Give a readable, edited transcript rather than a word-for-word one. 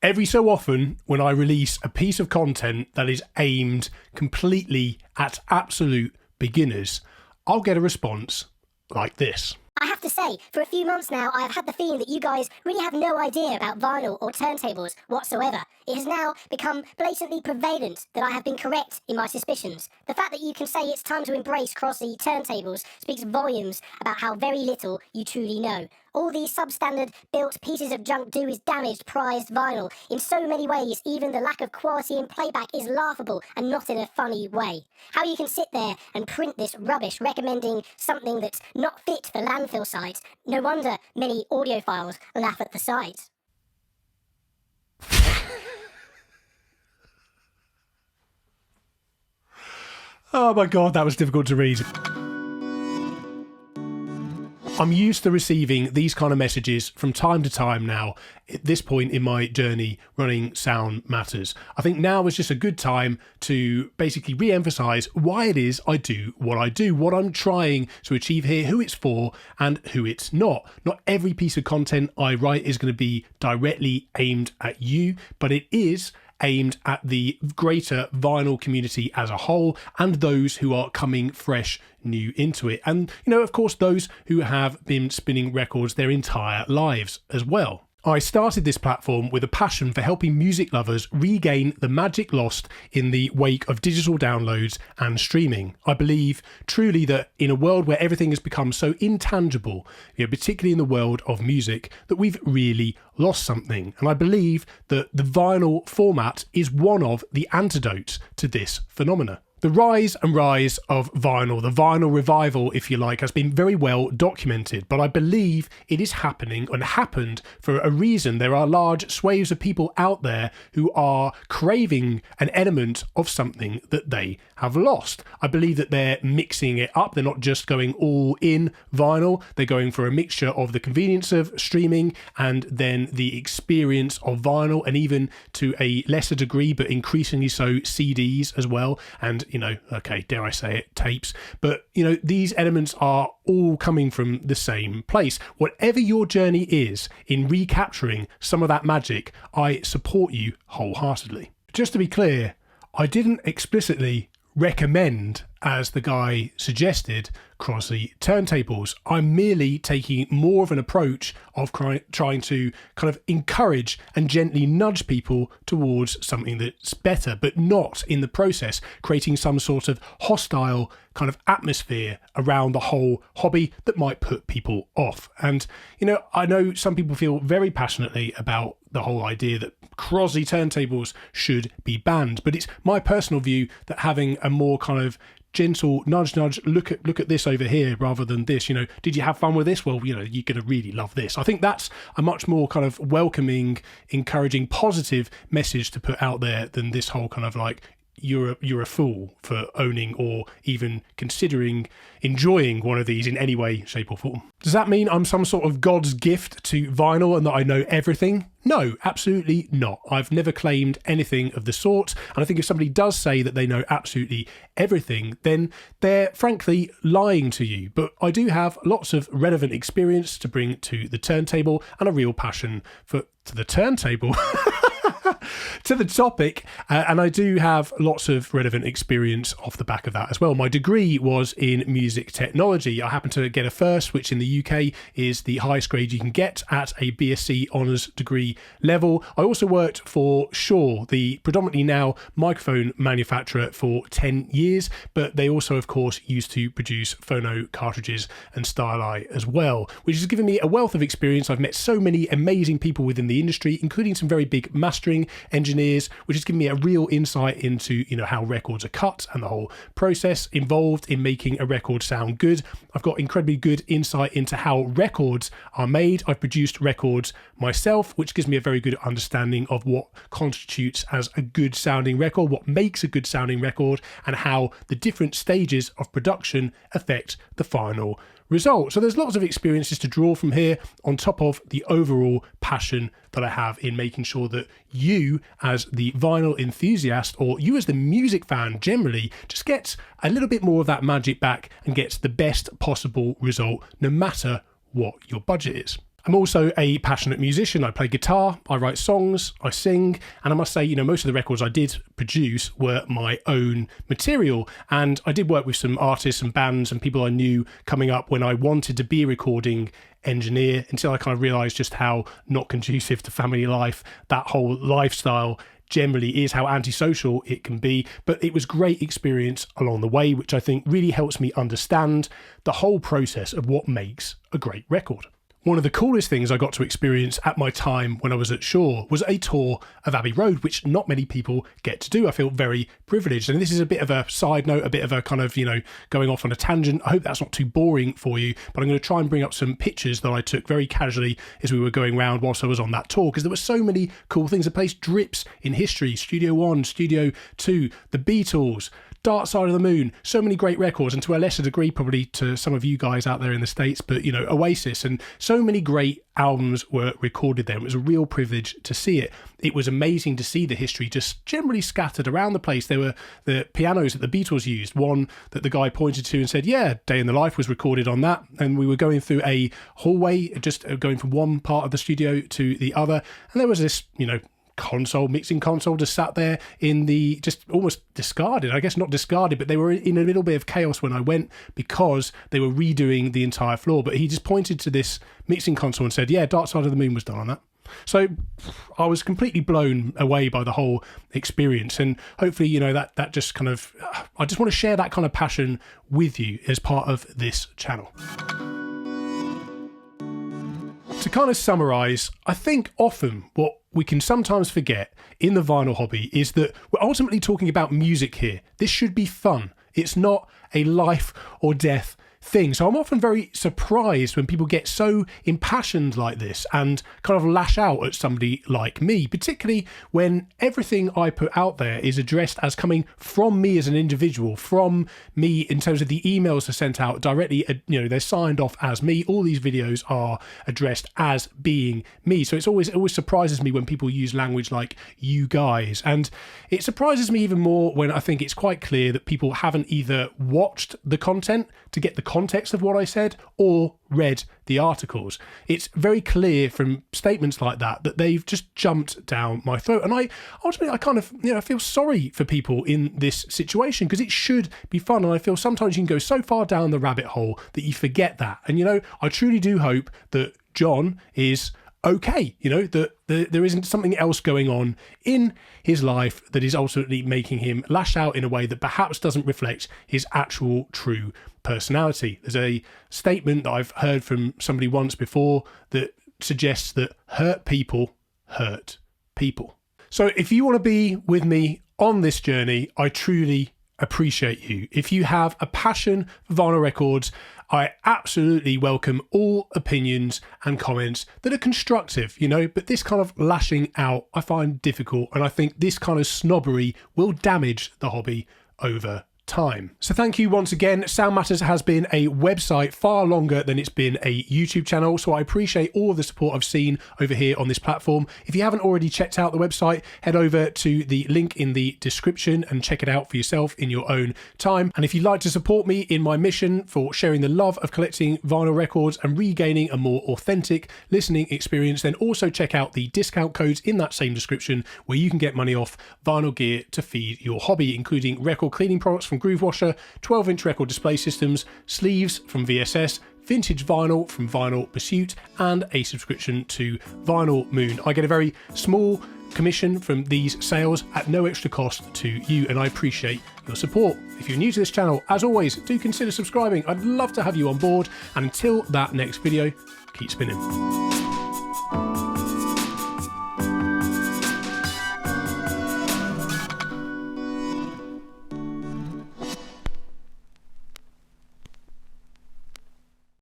Every so often, when I release a piece of content that is aimed completely at absolute beginners, I'll get a response like this. I have to say, for a few months now, I have had the feeling that you guys really have no idea about vinyl or turntables whatsoever. It has now become blatantly prevalent that I have been correct in my suspicions. The fact that you can say it's time to embrace Crosley turntables speaks volumes about how very little you truly know. All these substandard built pieces of junk do is damage prized vinyl. In so many ways, even the lack of quality in playback is laughable and not in a funny way. How you can sit there and print this rubbish recommending something that's not fit for landfill sites, no wonder many audiophiles laugh at the sight. Oh my God, that was difficult to read. I'm used to receiving these kind of messages from time to time now, at this point in my journey running Sound Matters. I think now is just a good time to basically re-emphasise why it is I do, what I'm trying to achieve here, who it's for and who it's not. Not every piece of content I write is going to be directly aimed at you, but it is aimed at the greater vinyl community as a whole and those who are coming fresh new into it. And, of course, those who have been spinning records their entire lives as well. I started this platform with a passion for helping music lovers regain the magic lost in the wake of digital downloads and streaming. I believe truly that in a world where everything has become so intangible, particularly in the world of music, that we've really lost something. And I believe that the vinyl format is one of the antidotes to this phenomena. The rise of vinyl, the vinyl revival, if you like, has been very well documented, but I believe it is happening and happened for a reason. There are large swathes of people out there who are craving an element of something that they have lost. I believe that they're mixing it up. They're not just going all in vinyl. They're going for a mixture of the convenience of streaming and then the experience of vinyl, and even to a lesser degree, but increasingly so, CDs as well. And dare I say it, tapes. But, these elements are all coming from the same place. Whatever your journey is in recapturing some of that magic, I support you wholeheartedly. Just to be clear, I didn't explicitly recommend, as the guy suggested, Crosley turntables. I'm merely taking more of an approach of trying to kind of encourage and gently nudge people towards something that's better, but not in the process creating some sort of hostile kind of atmosphere around the whole hobby that might put people off. And, I know some people feel very passionately about the whole idea that Crosley turntables should be banned, but it's my personal view that having a more kind of gentle nudge, look at this over here rather than this, did you have fun with this? Well, you're going to really love this. I think that's a much more kind of welcoming, encouraging, positive message to put out there than this whole kind of like, you're a fool for owning or even considering enjoying one of these in any way, shape or form. Does that mean I'm some sort of God's gift to vinyl and that I know everything? No, absolutely not. I've never claimed anything of the sort. And I think if somebody does say that they know absolutely everything, then they're frankly lying to you. But I do have lots of relevant experience to bring to the turntable and a real passion to the turntable. To the topic, and I do have lots of relevant experience off the back of that as well. My degree was in music technology. I happened to get a first, which in the UK is the highest grade you can get at a BSc honours degree level. I also worked for Shure, the predominantly now microphone manufacturer, for 10 years, but they also, of course, used to produce phono cartridges and styli as well, which has given me a wealth of experience. I've met so many amazing people within the industry, including some very big mastering engineers, which has given me a real insight into how records are cut and the whole process involved in making a record sound good. I've got incredibly good insight into how records are made. I've produced records myself, which gives me a very good understanding of what constitutes as a good sounding record, what makes a good sounding record, and how the different stages of production affect the final result. So there's lots of experiences to draw from here, on top of the overall passion that I have in making sure that you as the vinyl enthusiast, or you as the music fan generally, just gets a little bit more of that magic back and gets the best possible result no matter what your budget is. I'm also a passionate musician. I play guitar, I write songs, I sing, and I must say, most of the records I did produce were my own material. And I did work with some artists and bands and people I knew coming up when I wanted to be a recording engineer, until I kind of realised just how not conducive to family life that whole lifestyle generally is, how antisocial it can be. But it was great experience along the way, which I think really helps me understand the whole process of what makes a great record. One of the coolest things I got to experience at my time when I was at Shaw was a tour of Abbey Road, which not many people get to do. I feel very privileged. And this is a bit of a side note, a bit of a kind of, going off on a tangent. I hope that's not too boring for you, but I'm going to try and bring up some pictures that I took very casually as we were going around whilst I was on that tour, because there were so many cool things. The place drips in history. Studio One, Studio Two, the Beatles, Dark Side of the Moon, so many great records, and to a lesser degree probably to some of you guys out there in the States, but Oasis, and so many great albums were recorded there. It was a real privilege to see it. It was amazing to see the history just generally scattered around the place. There were the pianos that the Beatles used, one that the guy pointed to and said, yeah, Day in the Life was recorded on that, and we were going through a hallway, just going from one part of the studio to the other, and there was this, mixing console just sat there in the, just almost discarded. I guess not discarded, but they were in a little bit of chaos when I went because they were redoing the entire floor. But he just pointed to this mixing console and said, yeah, Dark Side of the Moon was done on that. So I was completely blown away by the whole experience, and hopefully, that just kind of, I just want to share that kind of passion with you as part of this channel. To kind of summarise, I think often what we can sometimes forget in the vinyl hobby is that we're ultimately talking about music here. This should be fun. It's not a life or death thing. So I'm often very surprised when people get so impassioned like this and kind of lash out at somebody like me, particularly when everything I put out there is addressed as coming from me as an individual, from me in terms of the emails are sent out directly, they're signed off as me. All these videos are addressed as being me. So it always surprises me when people use language like you guys. And it surprises me even more when I think it's quite clear that people haven't either watched the content to get the context of what I said or read the articles. It's very clear from statements like that they've just jumped down my throat. And I kind of, I feel sorry for people in this situation, because it should be fun. And I feel sometimes you can go so far down the rabbit hole that you forget that. And, I truly do hope that John is okay, that there isn't something else going on in his life that is ultimately making him lash out in a way that perhaps doesn't reflect his actual true personality. There's a statement that I've heard from somebody once before that suggests that hurt people hurt people. So if you want to be with me on this journey, I truly appreciate you. If you have a passion for vinyl records, I absolutely welcome all opinions and comments that are constructive, but this kind of lashing out I find difficult, and I think this kind of snobbery will damage the hobby over time. So thank you once again. Sound Matters has been a website far longer than it's been a YouTube channel, so I appreciate all of the support I've seen over here on this platform. If you haven't already checked out the website, head over to the link in the description and check it out for yourself in your own time. And if you'd like to support me in my mission for sharing the love of collecting vinyl records and regaining a more authentic listening experience, then also check out the discount codes in that same description where you can get money off vinyl gear to feed your hobby, including record cleaning products from Groove Washer, 12-inch record display systems, sleeves from VSS, vintage vinyl from Vinyl Pursuit, and a subscription to Vinyl Moon. I get a very small commission from these sales at no extra cost to you, and I appreciate your support. If you're new to this channel, as always, do consider subscribing. I'd love to have you on board, and until that next video, keep spinning.